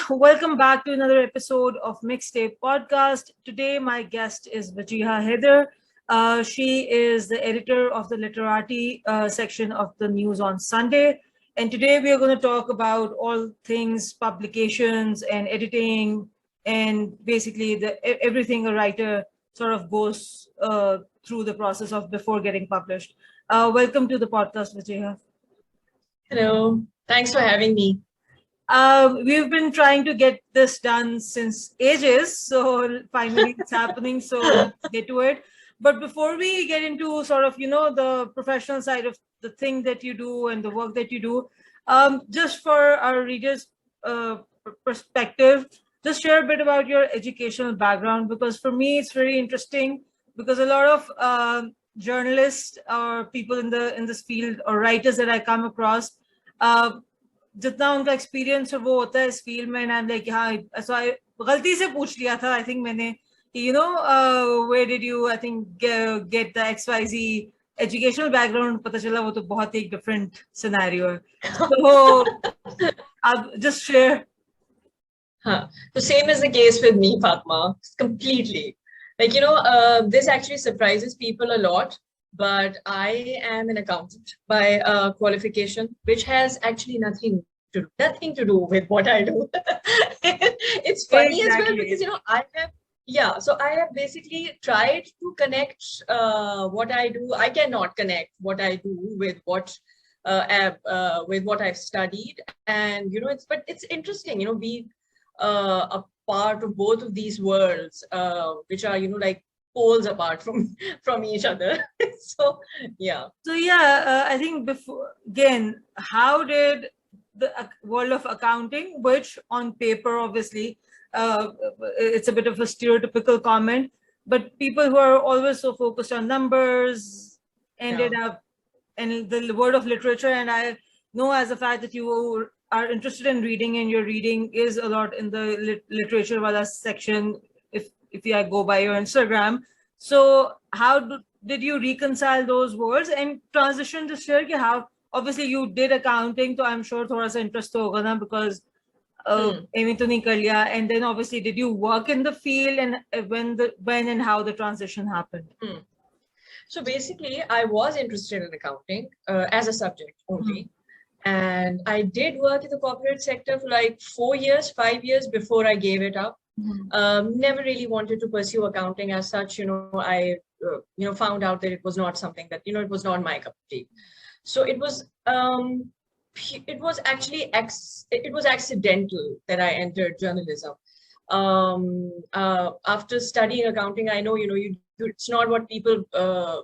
welcome back to another episode of Mixtape Podcast. Today, my guest is Wajiha Hyder. She is the editor of the Literati section of the News on Sunday. And today, we are going to talk about all things publications and editing and basically everything a writer sort of goes through the process of before getting published. Welcome to the podcast, Wajiha. Hello, thanks for having me. We've been trying to get this done since ages, so finally it's happening. So let's get to it. But before we get into sort of, the professional side of the thing that you do and the work that you do, just for our readers' perspective, just share a bit about your educational background, because for me it's very interesting because a lot of journalists or people in this field or writers that I come across, जितना उनका experience वो होता है इस field में, I'm like, हाँ, so I गलती से पूछ लिया था, I think मैंने, where did you, I think, get the XYZ educational background, पता चला वो तो बहुत एक different scenario है. So I'll just share. The same is the case with me, Fatma, completely. This actually surprises people a lot. But I am an accountant by qualification, which has actually nothing to do with what I do. It's funny as well because I have basically tried to connect what I do. I cannot connect what I do with what I've studied, and it's interesting, be a part of both of these worlds, which are poles apart from each other. So I think how did the world of accounting, which on paper obviously it's a bit of a stereotypical comment, but people who are always so focused on numbers ended up in the world of literature. And I know as a fact that you are interested in reading, and your reading is a lot in the literature wala section, if I go by your Instagram. So how did you reconcile those words and transition to share how obviously you did accounting, so I'm sure thoda sa interest to hoga na, because aiming to nahi kar liya. And then obviously did you work in the field, and when and how the transition happened? So basically I was interested in accounting as a subject only. And I did work in the corporate sector for like 5 years before I gave it up. Never really wanted to pursue accounting as such. I found out that it was not something that, it was not my cup of tea. So it was actually it was accidental that I entered journalism. After studying accounting, I know, it's not what people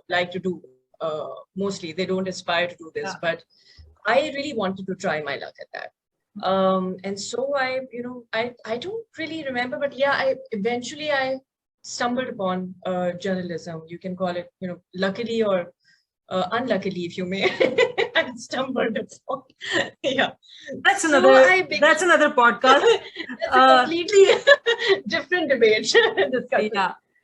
like to do. Mostly they don't aspire to do this, but I really wanted to try my luck at that. And so I don't really remember, but I eventually stumbled upon journalism. You can call it, luckily or unluckily, if you may. I stumbled upon. That's another podcast. That's a completely different debate.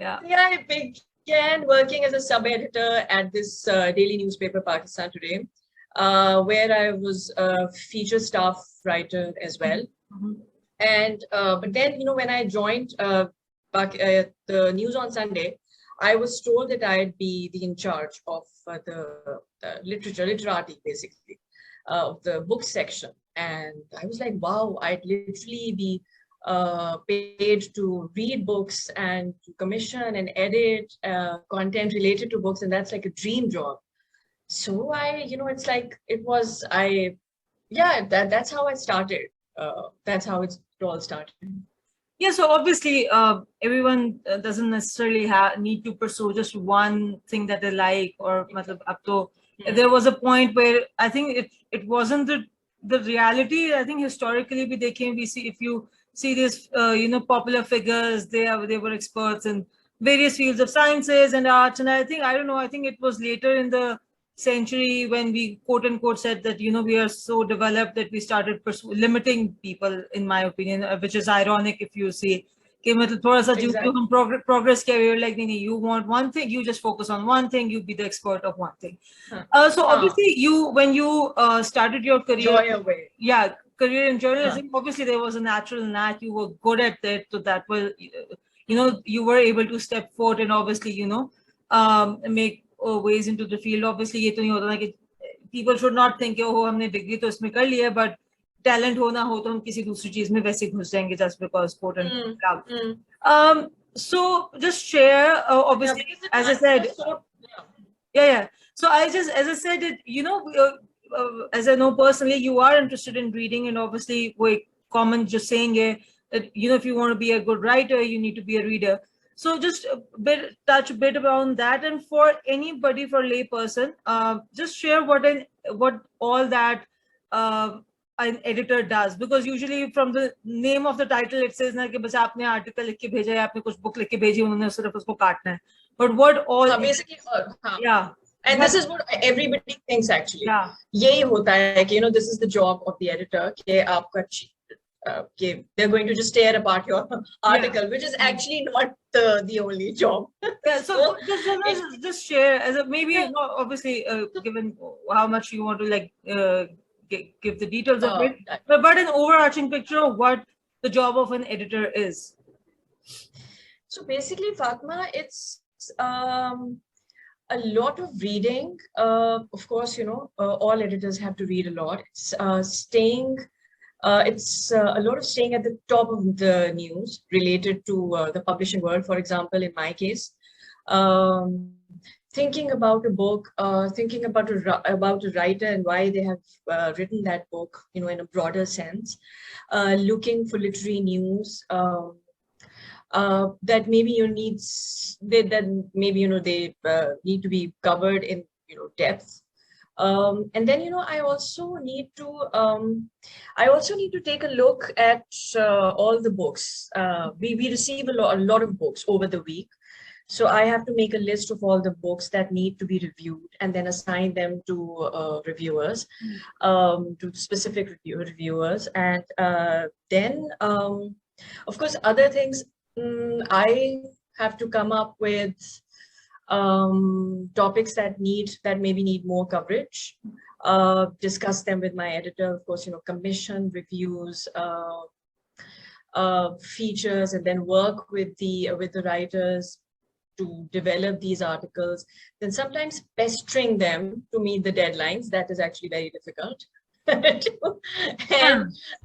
I began working as a sub-editor at this daily newspaper, Pakistan Today, where I was a feature staff writer as well. And but then, when I joined the News on Sunday, I was told that I'd be in charge of the literati, basically, of the book section. And I was like, wow, I'd literally be paid to read books and to commission and edit content related to books. And that's like a dream job. So it's like, that's how I started. That's how it all started. Yeah, so obviously everyone doesn't necessarily need to pursue just one thing that they like, or there was a point where I think it wasn't the reality. I think historically we see, if you see this popular figures, they were experts in various fields of sciences and arts, and I think it was later in the century when we quote unquote said that we are so developed that we started limiting people, in my opinion, which is ironic if you see कि मतलब थोड़ा सा जो हम progress किया, we were like नहीं, you want one thing, you just focus on one thing, you be the expert of one thing. So obviously when you started your career, career in journalism, obviously there was a natural knack. You were good at it, so that was, you were able to step forward and obviously, make ways into the field. Obviously, ये तो नहीं होता ना कि people should not think, oh, हमने degree तो इसमें कर लिया, but talent हो ना हो तो हम किसी दूसरी चीज में वैसे घुस जाएंगे just because sport and club. So just share, obviously, as I said, yeah. So as I said, as I know personally, you are interested in reading, and obviously, we common just saying that if you want to be a good writer, you need to be a reader. So just touch a bit around that, and for anybody, for lay person, just share what all that an editor does, because usually from the name of the title it says na कि बस आपने article लिख के भेजा है, आपने कुछ book लिख के भेजी, उन्होंने सिर्फ उसको काटना है. But what all basically, and this is what everybody thinks actually. Yeah. यही होता है कि this is the job of the editor कि आपका they're going to just tear apart your article, which is actually not the only job. Yeah, so just share as a maybe obviously given how much you want to give the details of it, but an overarching picture of what the job of an editor is. So basically, Fatma, it's a lot of reading. Of course, all editors have to read a lot. It's a lot of staying at the top of the news related to the publishing world. For example, in my case, thinking about a book, thinking about a writer and why they have written that book, in a broader sense, looking for literary news that maybe they need to be covered in depth. And then I also need to take a look at all the books. We receive a lot of books over the week, so I have to make a list of all the books that need to be reviewed and then assign them to reviewers, to specific reviewers, and then of course other things. I have to come up with topics that maybe need more coverage, discuss them with my editor, of course, commission reviews, features, and then work with the writers to develop these articles, then sometimes pestering them to meet the deadlines. That is actually very difficult. And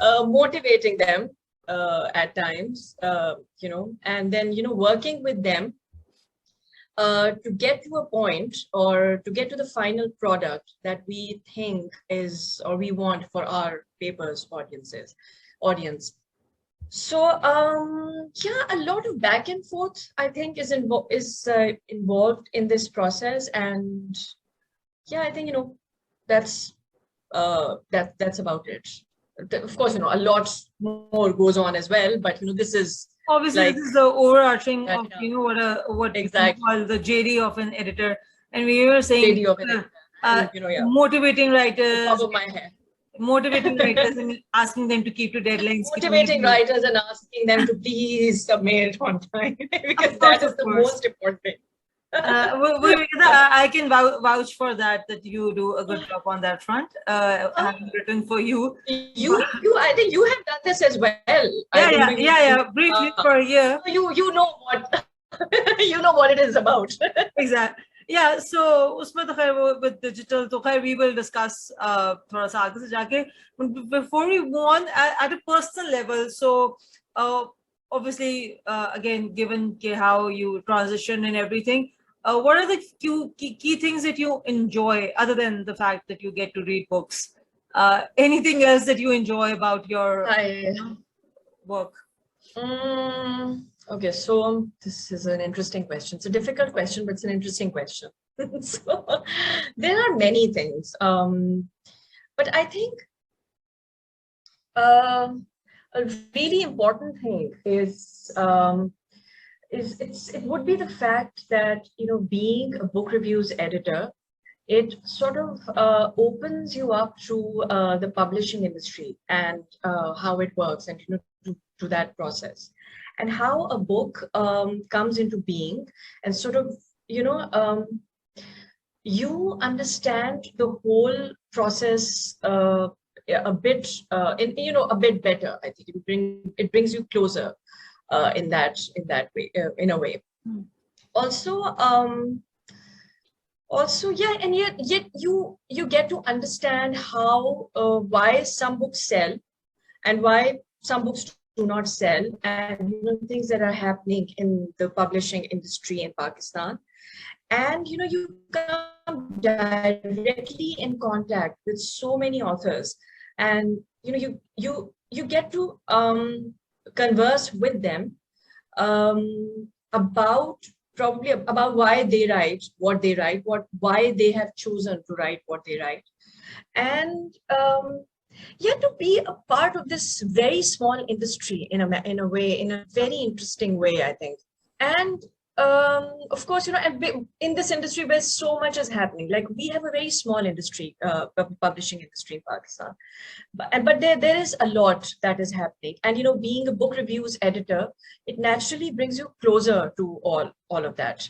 motivating them at times, and then working with them to get to a point or to get to the final product that we think is, or we want for our paper's audience. So a lot of back and forth, I think, is involved in this process, and I think that's about it. Of course, a lot more goes on as well, but this is obviously this is the overarching of what exactly call the JD of an editor, and we were saying JD of an editor. Motivating writers. Top of my head. Motivating writers and asking them to keep to deadlines. Motivating writers and asking them to please submit on time, because that is the most important thing. I can vouch for that you do a good job on that front. Having written for you. I think you have done this as well. Yeah. Briefly for a year. You know what what it is about. Exactly. Yeah, so उसमें तो खैर with digital तो खैर we will discuss थोड़ा सा आगे से जाके. Before we move on at a personal level, so obviously again, given how you transition and everything, what are the key things that you enjoy other than the fact that you get to read books? Anything else that you enjoy about your work? Okay, so this is an interesting question. It's a difficult question, but it's an interesting question. So there are many things, but I think a really important thing is it would be the fact that being a book reviews editor, it sort of opens you up to the publishing industry and how it works, and to that process, and how a book comes into being, and sort of you understand the whole process a bit, a bit better. I think it brings you closer in that way, in a way. Also, yeah, and yet you get to understand how why some books sell and why some books do not sell, and things that are happening in the publishing industry in Pakistan. And you come directly in contact with so many authors, and you get to converse with them about probably about why they write what they write, why they have chosen to write what they write. And yeah, to be a part of this very small industry in a way, in a very interesting way, I think. And of course, in this industry where so much is happening, like we have a very small industry, publishing industry in Pakistan, but there is a lot that is happening. And being a book reviews editor, it naturally brings you closer to all of that.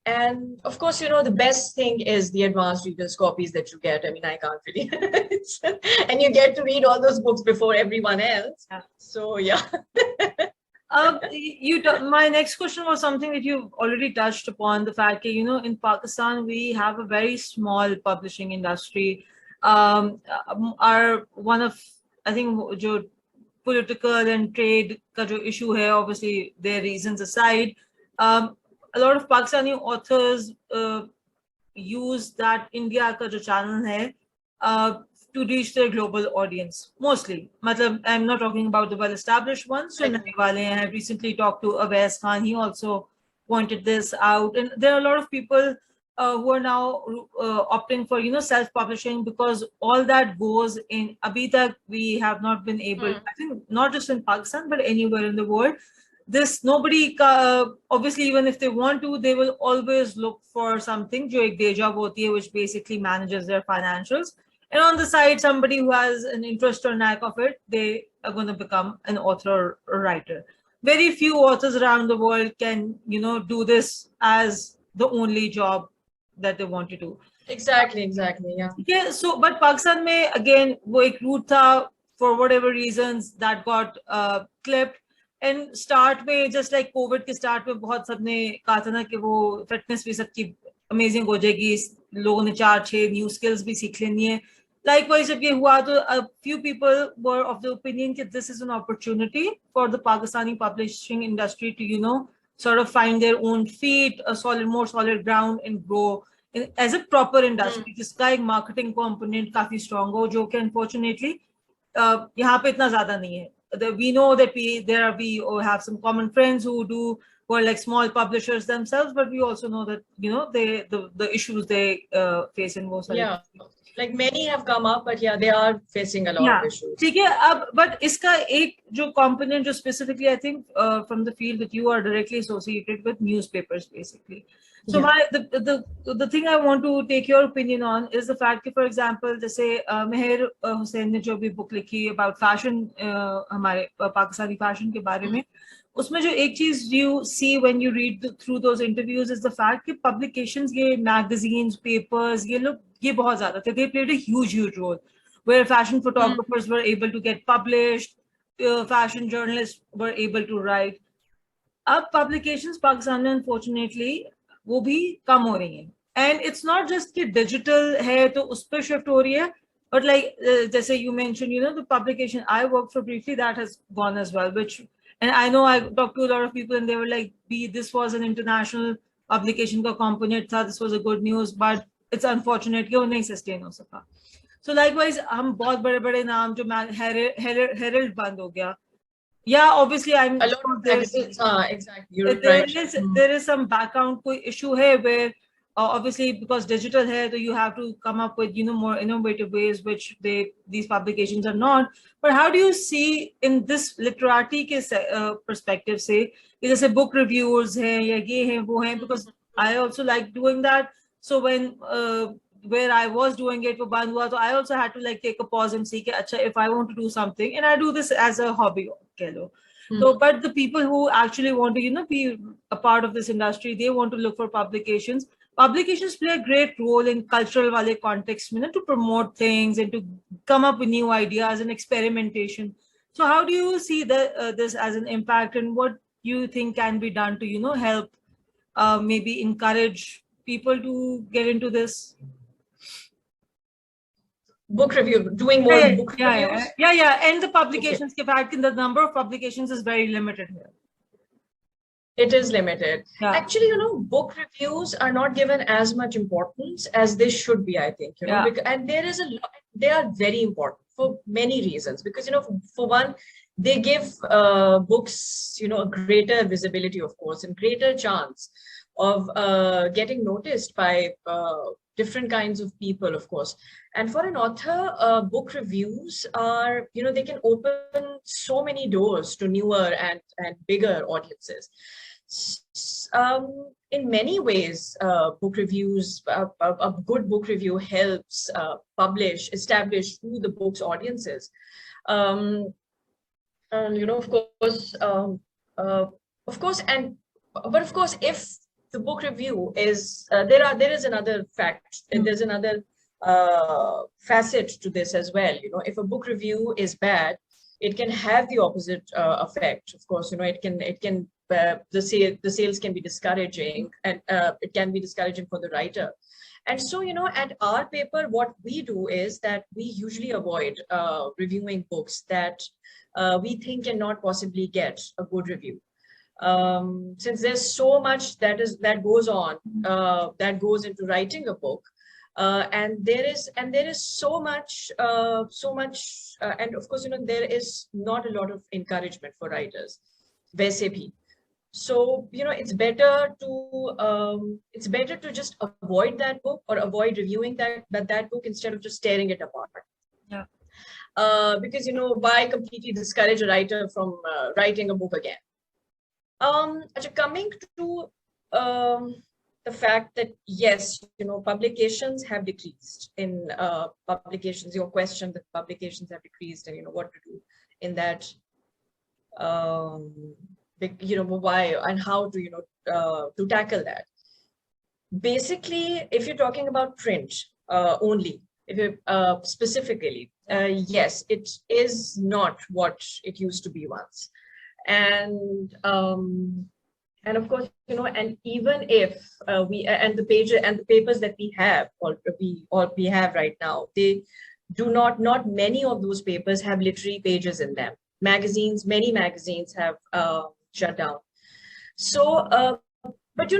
And of course, the best thing is the advanced readers copies that you get. I mean, I can't really. And you get to read all those books before everyone else. Yeah. So yeah. My next question was something that you've already touched upon, the fact that, in Pakistan, we have a very small publishing industry. One of, I think, jo political and trade ka jo issue hai, obviously, their reasons aside, a lot of Pakistani authors use that India ka jo channel hai, to reach their global audience, mostly. I'm not talking about the well-established ones. So I have recently talked to Awais Khan. He also pointed this out. And there are a lot of people who are now opting for, self-publishing, because all that goes in. Abhi tak we have not been able, I think not just in Pakistan, but anywhere in the world. Nobody, obviously, even if they want to, they will always look for something, jo ek day job hoti hai, which basically manages their financials. And on the side, somebody who has an interest or knack of it, they are going to become an author or writer. Very few authors around the world can, do this as the only job that they want to do. Exactly, yeah. Yeah, so, but Pakistan mein, again, wo ek route tha, for whatever reasons, that got clipped. And start mein, just like COVID ke start mein, bahut sabne kaha tha na ki wo fitness bhi sabki amazing ho jayegi, logon ne 4-6 new skills bhi seekh leni hai. Likewise, jab ye hua, to a few people were of the opinion that this is an opportunity for the Pakistani publishing industry to, sort of find their own feet, more solid ground, and grow as a proper industry. Jiska ek marketing component काफी strong ho, jo कि unfortunately यहाँ पे इतना ज़्यादा नहीं है. We know that we have some common friends who are like small publishers themselves, but we also know that the issues they face in most. Yeah. Like many have come up, but yeah, they are facing a lot of issues. ठीक है, but इसका एक जो component जो specifically I think from the field that you are directly associated with, newspapers basically. So the thing I want to take your opinion on is the fact that, for example, जैसे मेहर हुसैन ने जो भी book लिखी about fashion, हमारे Pakistani fashion के बारे में, उसमें जो एक चीज you see when you read through those interviews is the fact कि publications, ये magazines, papers, ये बहुत ज़्यादा थे. They played a huge role where fashion photographers were able to get published, fashion journalists were able to write. अब publications Pakistan में unfortunately वो भी कम हो रही हैं. And it's not just कि digital है तो उस पर shift हो रही है, but like जैसे you mentioned, the publication I worked for briefly, that has gone as well, and I know I talked to a lot of people and they were like, this was an international publication का component था, this was a good news, but it's unfortunate कि वो नहीं sustain हो सका. So likewise, हम बहुत बड़े नाम जो Herald बंद हो गया. Yeah, obviously I'm exactly. You're right. There is some background कोई issue है where obviously because digital है, so you have to come up with more innovative ways, which these publications are not. But how do you see in this literati के perspective से जैसे book reviews हैं या ये हैं वो हैं, because I also like doing that. So when where I was doing it, वो बंद हुआ, so I also had to like take a pause and see कि अच्छा, if I want to do something, and I do this as a hobby, कह लो. So, but the people who actually want to, be a part of this industry, they want to look for publications. publications play a great role in cultural wale context, to promote things and to come up with new ideas and experimentation. So how do you see this as an impact, and what you think can be done to, help maybe encourage people to get into this? Book review, doing more book reviews? And the publications, okay. The number of publications is very limited here. It is limited. Yeah. Actually, book reviews are not given as much importance as they should be, I think, because, and there is a lot, they are very important for many reasons, because, for one, they give books, a greater visibility, of course, and greater chance of getting noticed by different kinds of people, of course. And for an author, book reviews are, they can open so many doors to newer and bigger audiences. In many ways, book reviews, a good book review helps establish who the book's audience is. And, of course, if the book review is, there is another fact, and there's another facet to this as well. If a book review is bad, it can have the opposite effect. Of course, it can the sales can be discouraging, and it can be discouraging for the writer. And so, at our paper, what we do is that we usually avoid reviewing books that we think cannot possibly get a good review. Since there's so much that goes on, that goes into writing a book, and there is so much, and of course, there is not a lot of encouragement for writers. So, it's better to just avoid that book, or avoid reviewing that book, instead of just tearing it apart. Yeah. Because, why completely discourage a writer from writing a book again? Coming to the fact that, yes, publications have decreased in publications. Your question that publications have decreased, and what to do in that. Why and how to tackle that. Basically, if you're talking about print only, if you specifically, yes, it is not what it used to be once, and of course, and even if the papers that we have, or we have right now, they do not many of those papers have literary pages in them. Many magazines have shut down. So, but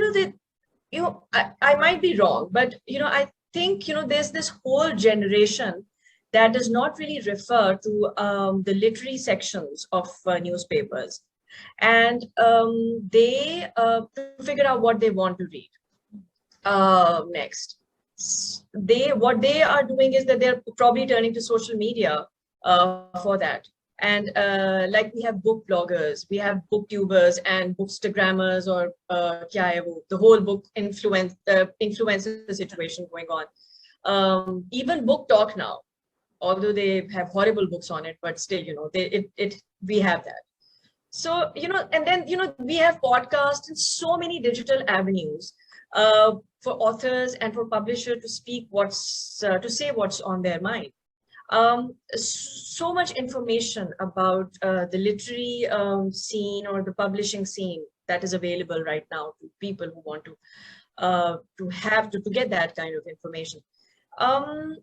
I might be wrong, but I think there's this whole generation that does not really refer to the literary sections of newspapers, and they to figure out what they want to read next. What they are doing is that they're probably turning to social media for that. And like we have book bloggers, we have booktubers and bookstagrammers, or the whole book influencer situation going on. Even Book Talk now, although they have horrible books on it, but still, we have that. So, and then, we have podcasts and so many digital avenues for authors and for publishers to speak to say what's on their mind. So much information about the literary scene or the publishing scene that is available right now to people who want to get that kind of information. And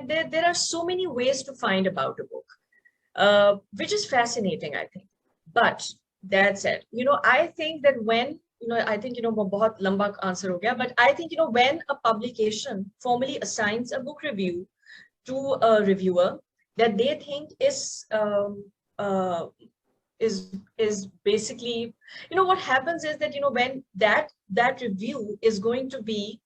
there are so many ways to find about a book, which is fascinating, I think. But that said, I think that when, I think, bahut lamba answer ho gaya, but I think, when a publication formally assigns a book review to a reviewer that they think is basically, what happens is that, when that review is going to be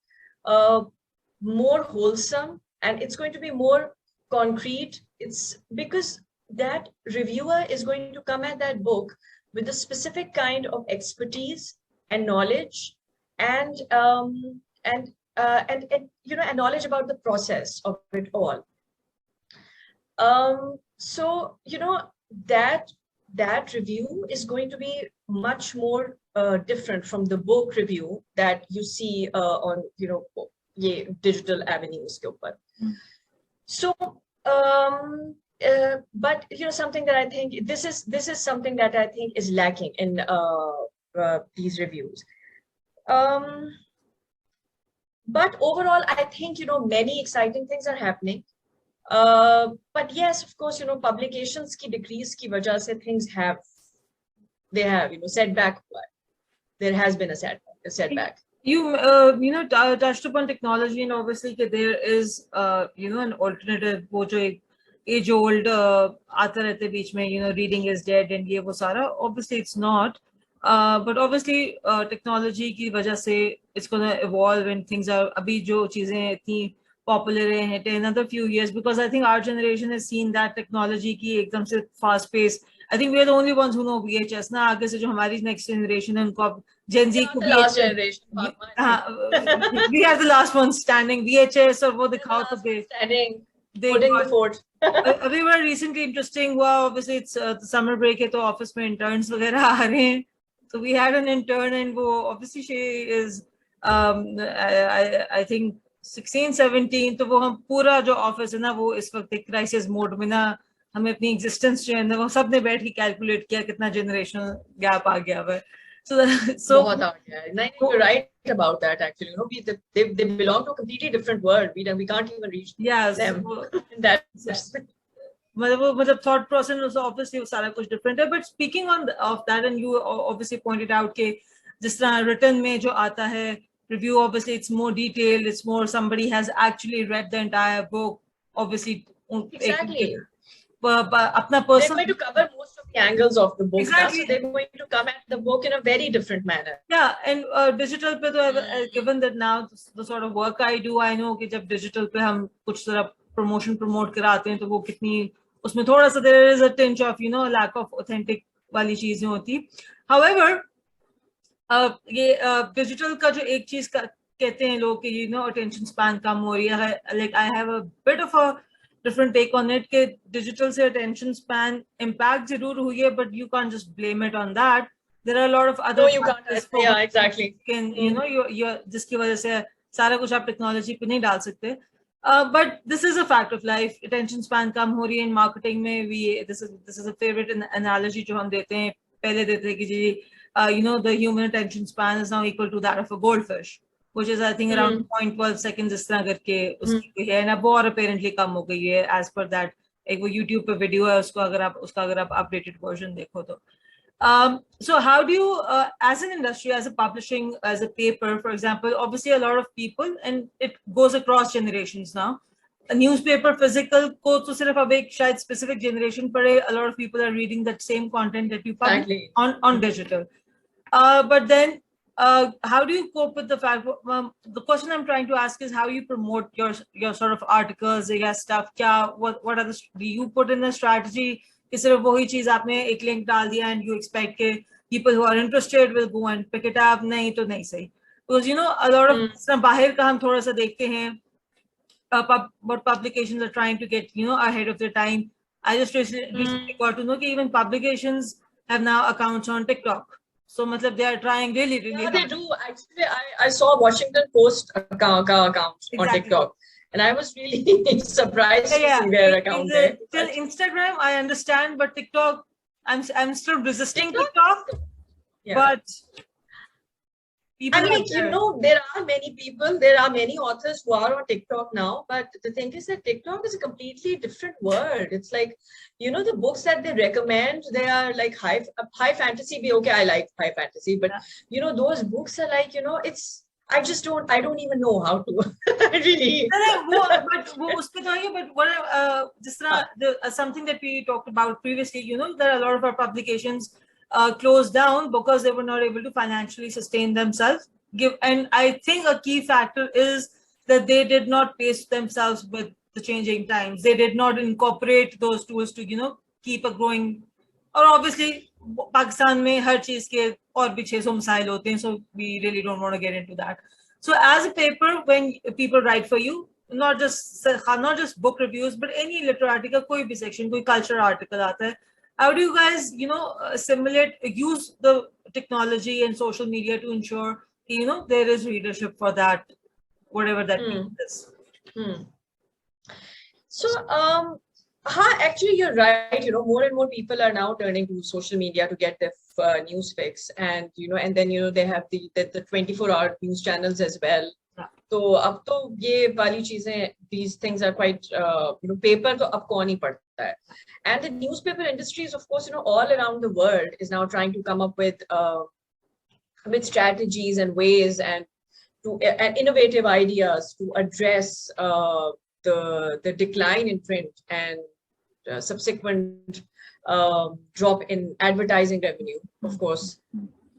more wholesome, and it's going to be more concrete. It's because that reviewer is going to come at that book with a specific kind of expertise and knowledge, and knowledge about the process of it all. So, that that review is going to be much more different from the book review that you see on, digital avenues ke upar. So, but something that I think this is something that I think is lacking in these reviews. But overall, I think many exciting things are happening. But yes, of course, publications ki decrease ki wajah se things have setback. There has been a setback. You touched upon technology, and obviously there is an alternative, wo jo ek age old aata rehte beech mein, reading is dead and ye wo sara. Obviously it's not, but obviously technology ki wajah se it's going to evolve, and things are abhi jo cheezein itni popular hai in another few years, because I think our generation has seen that technology ki ekdam se fast pace. I think we are the only ones who know VHS. Na aage se jo hamari next generation hai unko ab Gen Z को last generation. We are the last ones standing. VHS और वो दिखाओ तो standing. Putting the fort. अभी बड़ा recently interesting हुआ. Obviously it's the summer break है तो office में interns वगैरह आ रहे हैं. So we had an intern, and वो obviously she is I think 16, 17. तो वो हम पूरा जो office है ना वो इस वक्त एक crisis mode में ना हमें अपनी existence जो है ना वो सब ने बैठ के calculate किया कितना generational gap आ गया है. So you're right about that. Actually, they belong to a completely different world. We can't even reach them. मतलब thought process also obviously सारा कुछ different है. But speaking of that, and you obviously pointed out कि जिस तरह written में जो आता है review, obviously it's more detailed. It's more somebody has actually read the entire book. Obviously, exactly. अपना personal. They're going to cover most of the angles of the book. Exactly. So they're going to come at the book in a very different manner. Yeah, and digital पे तो given that now the sort of work I do, I know कि जब digital पे हम कुछ तरह promote कराते हैं तो वो कितनी उसमें थोड़ा सा there is a tinge of lack of authentic वाली चीजें होती. However, ये digital का जो एक चीज कहते हैं लोग कि attention span कम हो रही है. Like I have a bit of a different take on it कि digital से attention span impact जरूर हुई है, but you can't just blame it on that. There are a lot of other you can't. Yeah, exactly. जिसकी वजह से सारा कुछ आप technology पे नहीं डाल सकते. But this is a fact of life. Attention span कम हो रही है in marketing में. This is a favorite analogy जो हम देते हैं. पहले देते हैं कि जी the human attention span is now equal to that of a goldfish, which is I think around 0.12 seconds इस तरह करके उसकी है ना, वो और apparently कम हो गई है as per that. एक वो YouTube पे वीडियो है उसका अगर आप updated version देखो तो. So how do you, as an industry, as a publishing, as a paper, for example, obviously a lot of people, and it goes across generations now. A newspaper, physical, को तो सिर्फ अब एक शायद specific generation पढ़े. A lot of people are reading that same content that you publish on digital. But then, how do you cope with the fact? The question I'm trying to ask is how you promote your sort of articles, stuff. What are do you put in a strategy? कि सिर्फ वही चीज आपने एक link डाल दिया and you expect के people who are interested will go and pick it up. नहीं तो नहीं सही. Because a lot of बाहर का हम थोड़ा सा देखते हैं what publications are trying to get ahead of their time. I just recently got to know that even publications have now accounts on TikTok. So matlab they are trying really hard. They do. Actually, I saw Washington Post account on TikTok. And I was really surprised to see their account there. Till Instagram, I understand, but TikTok, I'm still resisting TikTok. Yeah. But people there are many people, there are many authors who are on TikTok now. But the thing is that TikTok is a completely different world. It's like, the books that they recommend, they are like high fantasy. Be okay, I like high fantasy, but those books are like, it's. I don't even know how to really. But what just something that we talked about previously, there are a lot of our publications closed down because they were not able to financially sustain themselves. And I think a key factor is that they did not pace themselves with the changing times. They did not incorporate those tools to, keep a growing. Or obviously, Pakistan में हर चीज के और भी 600 मसाइल होते हैं, so we really don't want to get into that. So as a paper, when people write for you, not just book reviews, but any literati का कोई भी section, कोई culture article आता है, How do you guys, use the technology and social media to ensure, there is readership for that, whatever that means? So, actually, you're right. More and more people are now turning to social media to get their news fix, and then they have the 24-hour news channels as well. तो अब तो ये वाली चीजें, these things are quite paper तो अब कौन ही पढ़ता है, and the newspaper industry is of course all around the world is now trying to come up with strategies and ways and innovative ideas to address the decline in print and subsequent drop in advertising revenue, of course.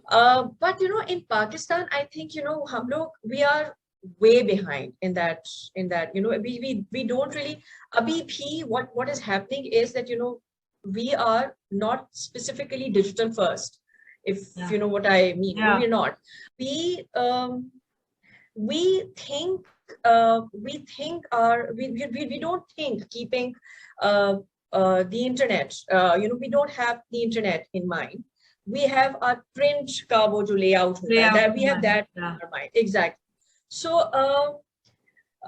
But in Pakistan, I think we are way behind in that. We don't really. Abhi bhi, what is happening is that we are not specifically digital first. If you know what I mean, we're not. We think we don't think keeping the internet, we don't have the internet in mind. We have our print ka wo jo layout that we have that in our mind. Exactly. So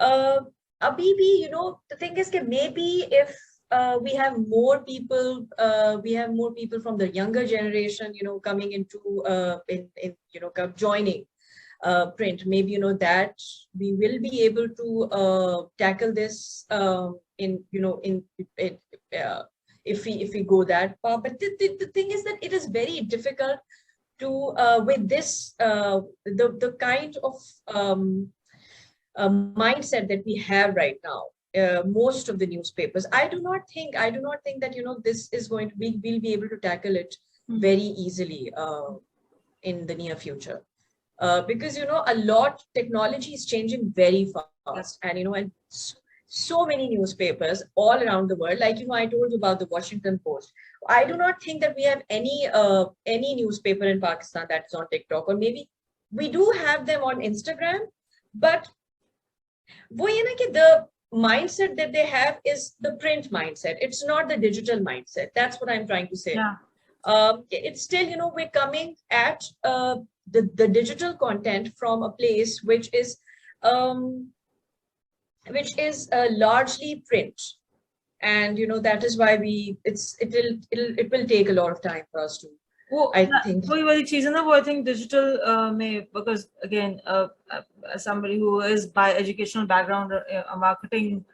abhi bhi, the thing is that maybe if we have more people from the younger generation coming into joining print, maybe that we will be able to tackle this if we go that far. But the thing is that it is very difficult to with this the kind of mindset that we have right now. Most of the newspapers, I do not think that this is going to be, we'll be able to tackle it very easily in the near future. Because a lot technology is changing very fast, and and so many newspapers all around the world, like I told you about the Washington Post. I do not think that we have any newspaper in Pakistan that is on TikTok, or maybe we do have them on Instagram, but the mindset that they have is the print mindset. It's not the digital mindset. That's what I'm trying to say. It's still we're coming at the digital content from a place which is largely print, and that is why it will take a lot of time for us to. I think I think digital because again as somebody who is by educational background a marketing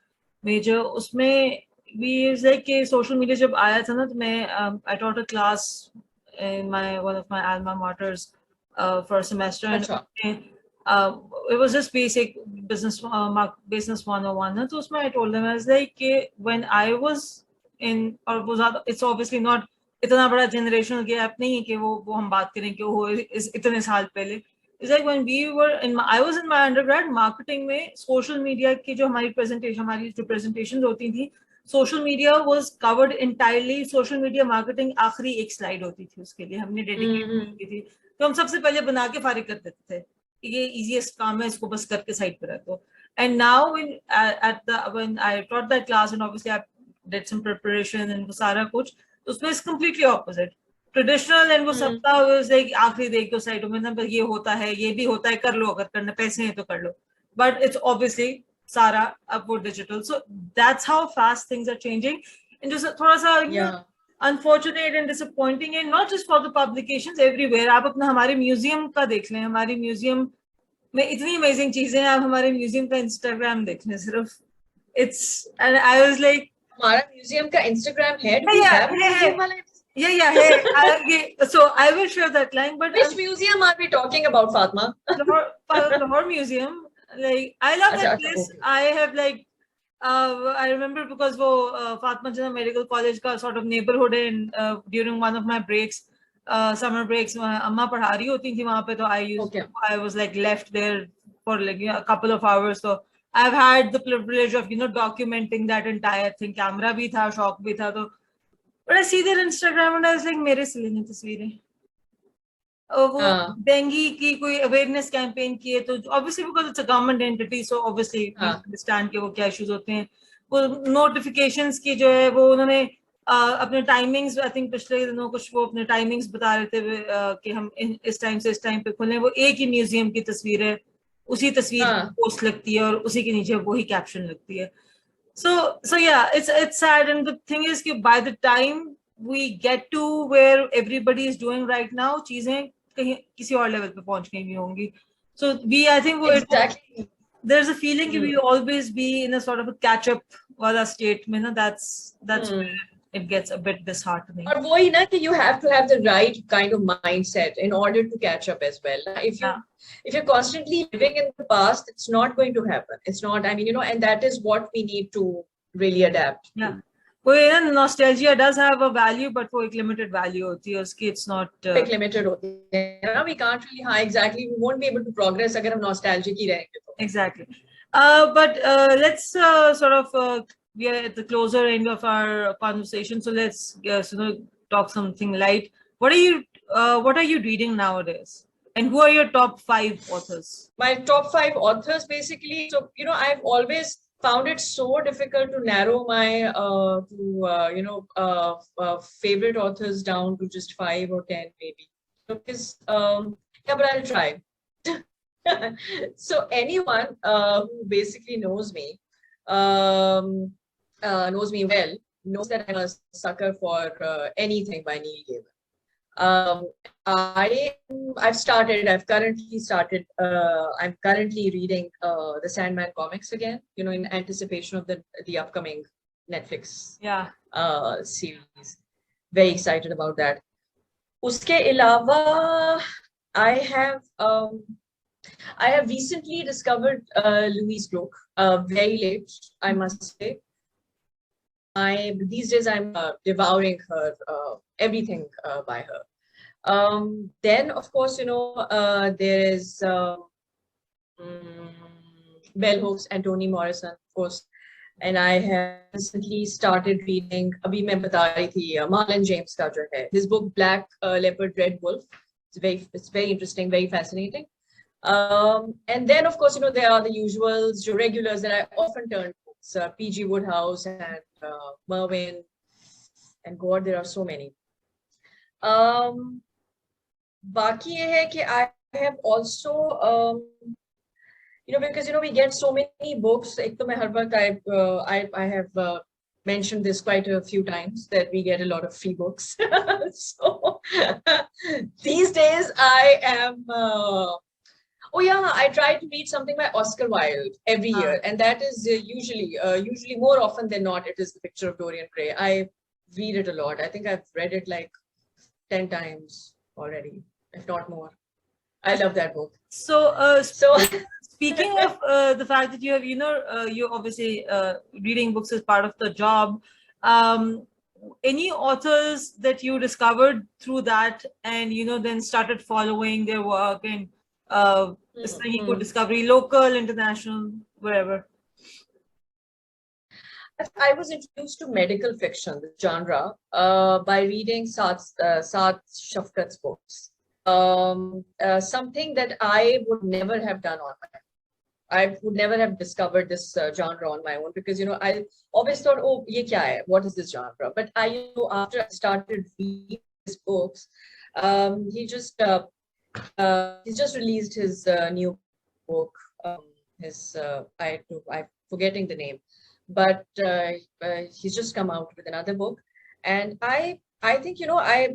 major, usme we like social media jab aaya tha na, to I taught a class in one of my alma maters for a semester, and it was just basic business 101 na. So usme I told them, I was like when I was in, or it's obviously not इतना बड़ा generational gap नहीं है कि वो हम बात करें कि वो इतने साल पहले. It's like when I was in my undergrad, marketing में social media की जो हमारी presentations होती थी, social media was covered entirely. Social media marketing आखिरी एक slide होती थी, उसके लिए हमने dedicate की थी. तो हम सबसे पहले बना के फारिग कर देते थे, ये easiest काम है, इसको बस करके side पे रखो. And now when I taught that class, and obviously I did some preparation and वो सारा कुछ, उसमें is completely opposite. Traditional and वो सबका was like आखिरी देख दो साइड में ना, बस ये होता है, ये भी होता है, कर लो, अगर करना पैसे हैं तो कर लो. But it's obviously सारा अब वो digital. So that's how fast things are changing. And just थोड़ा सा unfortunate and disappointing, and not just for the publications, everywhere. आप अपना हमारे museum का देख लें, हमारे museum में इतनी amazing चीजें हैं. आप हमारे museum का Instagram देख लें सिर्फ. It's, and I was like, हमारा म्यूजियम का इंस्टाग्राम है? So I will share that link. But which museum are we talking about, Fatma? Lahore Museum. Like, I love that place. Okay. I have like I remember because वो Fatma Jana Medical College का sort of neighborhood in during one of my breaks, summer breaks, अम्मा पढ़ा रही होती थी वहाँ पे, तो I was like left there for like a couple of hours. So I've had the privilege of documenting that entire thing. Camera भी था, शौक भी था, तो but I see their Instagram and I was like, मेरे से लेनी तस्वीरें. वो डेंगू की कोई awareness campaign किए, तो obviously because it's a government entity, so obviously we understand कि वो क्या issues होते हैं. वो notifications की जो है वो उन्होंने अपने टाइमिंग्स, आई थिंक पिछले दिनों कुछ वो अपने टाइमिंग्स बता रहे थे कि हम इस टाइम से इस टाइम पे खुले, वो एक ही म्यूजियम की तस्वीर है, उसी तस्वीर की पोस्ट लगती है और उसी के नीचे वही कैप्शन लगती है. So yeah, it's sad, and the thing is कि by the time we get to where everybody is doing right now, चीजें कहीं किसी और लेवल पे पहुंच गई नहीं होंगी. So I think exactly. There's a feeling that we always be in a sort of a catch up wala state mein na, that's where it gets a bit disheartening. और वही ना कि you have to have the right kind of mindset in order to catch up as well. If you're constantly living in the past, it's not going to happen. It's not, I mean, and that is what we need to really adapt. Yeah. Well, nostalgia does have a value, but for a limited value होती है उसकी, it's not limited होती है. We can't really, exactly, we won't be able to progress अगर हम nostalgic ही रहेंगे तो. Exactly. But let's sort of we are at the closer end of our conversation, so let's talk something light. What are you reading nowadays? And who are your top 5 authors? My top 5 authors, basically. So, I've always found it so difficult to narrow my, favorite authors down to just 5 or 10, maybe. Because, but I'll try. So, anyone who basically knows me well, knows that I'm a sucker for anything by Neil Gaiman. I'm currently reading the Sandman comics again, in anticipation of the upcoming Netflix series. Very excited about that. Uske ilawa, I have recently discovered Louise Gluck, very late, I must say. These days I'm devouring her, everything by her. Then, of course, there is Bell Hooks and Toni Morrison, of course. And I have recently started reading, abhi main bata rahi thi, Marlon James ka jo hai, his book Black Leopard, Red Wolf. It's very interesting, very fascinating. And then, of course, there are the usuals, your regulars that I often turn to. P.G. Woodhouse and Merwin, and God, there are so many. Baki ye hai ki I have also, because we get so many books. Ek to main har waqt I have mentioned this quite a few times that we get a lot of free books. So these days I am. I try to read something by Oscar Wilde every year, and that is usually more often than not, it is The Picture of Dorian Gray. I read it a lot. I think I've read it like 10 times already, if not more. I love that book. So speaking of the fact that you have, you obviously reading books is part of the job. Any authors that you discovered through that, and then started following their work and discovery, local, international, wherever? I was introduced to medical fiction, the genre, by reading Saad Shafkat's books. Something that I would never have done on my own. I would never have discovered this genre on my own, because I always thought, oh, ye kya hai? What is this genre? But after I started reading his books, he's just released his new book. I'm forgetting the name, but he's just come out with another book, and I think I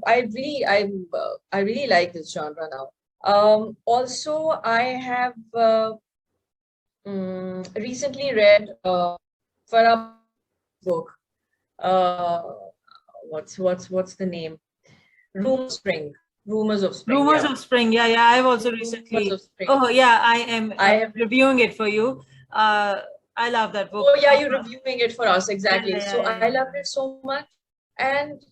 really like this genre now. Also, I have recently read Farah's book. What's the name? Rumors of Spring. Yeah. I've also recently. Oh yeah, I am reviewing it for you. I love that book. Oh yeah, you're reviewing it for us, exactly. I loved it so much. And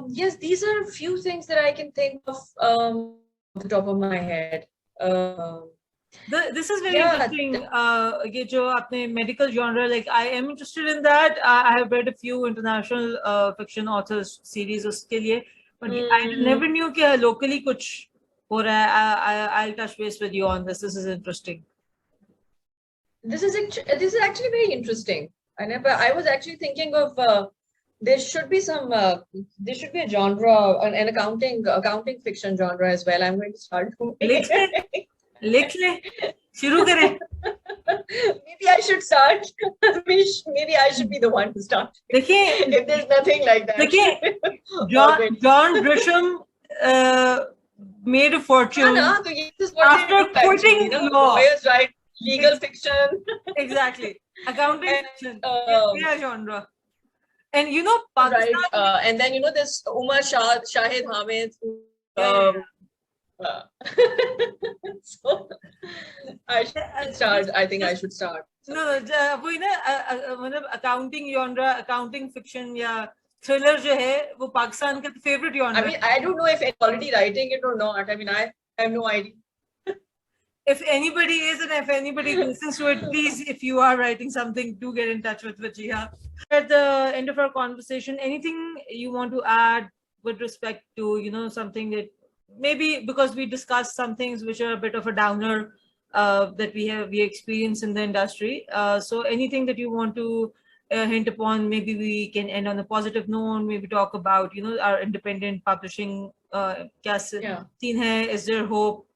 yes, these are a few things that I can think of off the top of my head. This is very interesting. ये जो आपने medical genre, like I am interested in that. I have read a few international fiction authors series उसके लिए, but I never knew कि locally कुछ हो रहा है. I'll touch base with you on this. This is interesting. This is actually very interesting. I was actually thinking of there should be some. There should be a genre, an accounting fiction genre as well. I'm going to start doing. लिख ले, शुरू करें. Maybe I should start. Maybe I should be the one to start. देखिए, if there's nothing like that. देखिए, John Grisham made a fortune after quitting law. Lawyers write legal fiction. Exactly, accounting fiction. Yeah, genre. And you know, Pakistan. Right. And then you know this Shahid Hamid. So I should start. I think I should start. No, वही ना, मतलब accounting genre, accounting fiction या thriller जो है, वो पाकिस्तान का favorite genre. I mean, I don't know if it's already writing it or not. I mean, I have no idea. If anybody is, and if anybody listens to it, please, if you are writing something, do get in touch with Wajiha. At the end of our conversation, anything you want to add with respect to, you know, something that maybe because we discussed some things which are a bit of a downer that we experience in the industry. So anything that you want to hint upon, maybe we can end on a positive note, maybe talk about, you know, our independent publishing, kya scene hai, is there hope?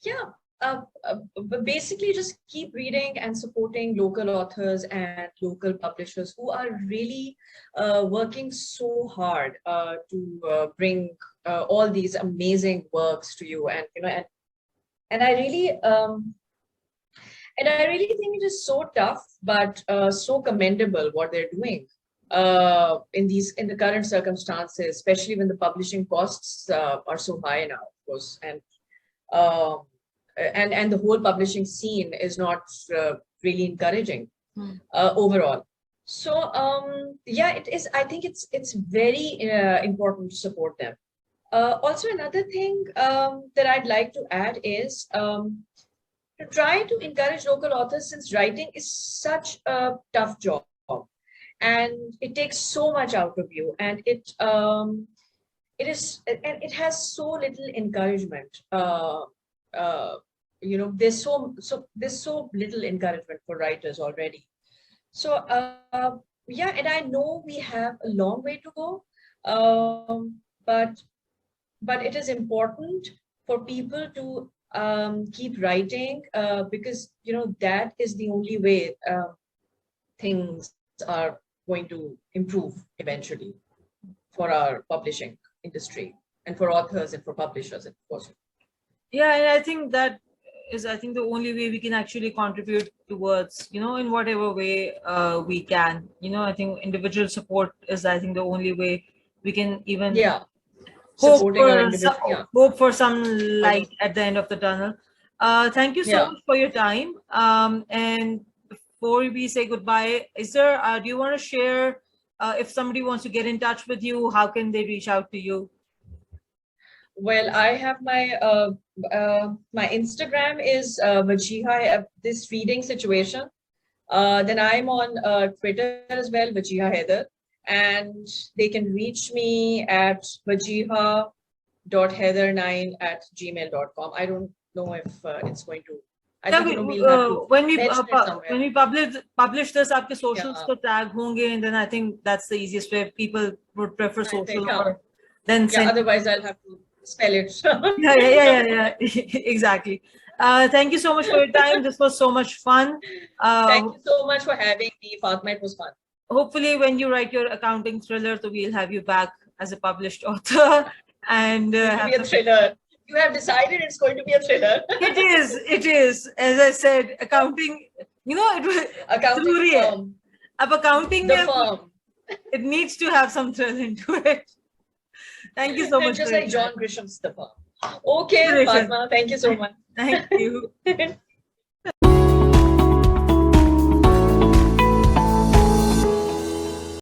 Yeah, but basically just keep reading and supporting local authors and local publishers who are really working so hard to bring all these amazing works to you. And you know, and I really think it is so tough, but so commendable what they're doing in the current circumstances, especially when the publishing costs are so high now, of course, and the whole publishing scene is not really encouraging overall. So yeah, it is. I think it's very important to support them. Also, another thing that I'd like to add is to try to encourage local authors, since writing is such a tough job and it takes so much out of you, and it has so little encouragement. You know, there's so little encouragement for writers already. So yeah, and I know we have a long way to go, but it is important for people to keep writing because you know that is the only way things are going to improve eventually for our publishing industry and for authors and for publishers, of course. Yeah, and I think that is, the only way we can actually contribute towards, you know, in whatever way we can. You know, I think individual support is, the only way we can even hope for some light at the end of the tunnel. Thank you so much for your time. And before we say goodbye, is there? Do you want to share? If somebody wants to get in touch with you, how can they reach out to you? Well, I have my my Instagram is Wajiha, this reading situation. Then I'm on Twitter as well, Wajiha Hyder, and they can reach me at wajiha.hyder9@gmail.com. I don't know if it's going to. When we publish this, आपके socials को tag होंगे, and then I think that's the easiest way. People would prefer social. Otherwise I'll have to spell it. yeah. Exactly. Thank you so much for your time. This was so much fun. Thank you so much for having me, Fatma. It was fun. Hopefully, when you write your accounting thriller, so we'll have you back as a published author. And it will be a thriller. You have decided it's going to be a thriller. It is. As I said, accounting, you know, it was accounting firm. Accounting, the firm. It needs to have some thrill into it. Thank you so much. Just like John Grisham's The Firm. Okay, Fatma. Thank you so much. Thank you.